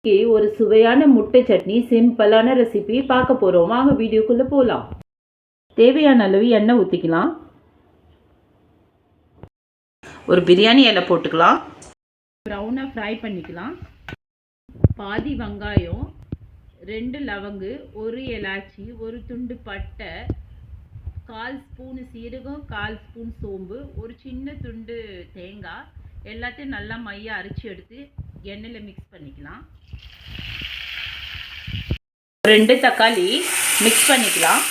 ஒரு சுவையான முட்டை சட்னி சிம்பிளான ரெசிபி பார்க்க போகிறோம். வாங்க வீடியோக்குள்ளே போகலாம். தேவையான அளவு எண்ணெய் ஊற்றிக்கலாம். ஒரு பிரியாணி இலை போட்டுக்கலாம். ப்ரௌனாக ஃப்ரை பண்ணிக்கலாம். பாதி வெங்காயம், 2 லவங்கு, 1 இலாச்சி, 1 துண்டு பட்டை, 1/4 ஸ்பூன் சீரகம், 1/4 ஸ்பூன் சோம்பு, ஒரு சின்ன துண்டு தேங்காய் எல்லாத்தையும் நல்லா மையாக அரைச்சி எடுத்து எண்ணெயில் மிக்ஸ் பண்ணிக்கலாம். 2 தக்காளி மிக்ஸ் பண்ணிக்கலாம்.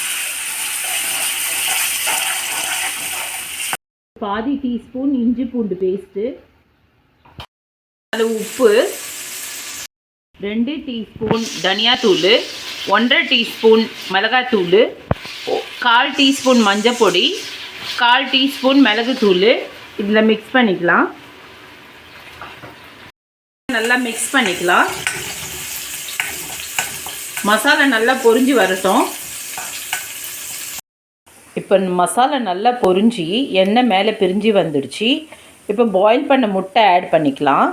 பாதி டீஸ்பூன் இஞ்சி பூண்டு பேஸ்ட்டு, அது உப்பு, 2 டீஸ்பூன் தனியாத்தூள், 1/2 டீஸ்பூன் மிளகாத்தூள், 1/4 டீஸ்பூன் மஞ்சள் பொடி, 1/4 டீஸ்பூன் மிளகுத்தூள் இதில் மிக்ஸ் பண்ணிக்கலாம். நல்லா மிக்ஸ் பண்ணிக்கலாம். மசாலா நல்லா பொரிஞ்சு வரட்டும். இப்போ மசாலா நல்லா பொரிஞ்சு எண்ணெய் மேலே பிரிஞ்சு வந்துடுச்சு. இப்போ பாயில் பண்ண முட்டை ஆட் பண்ணிக்கலாம்.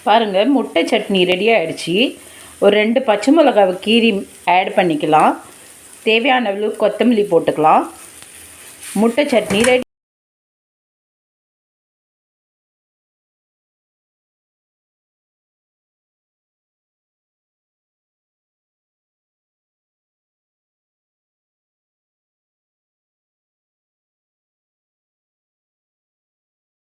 பாருங்கள், முட்டை சட்னி ரெடி ஆகிடுச்சு. ஒரு 2 பச்சை மிளகாவை கீரி ஆட் பண்ணிக்கலாம். தேவையான அளவு கொத்தமல்லி போட்டுக்கலாம். முட்டை சட்னி ரெடி.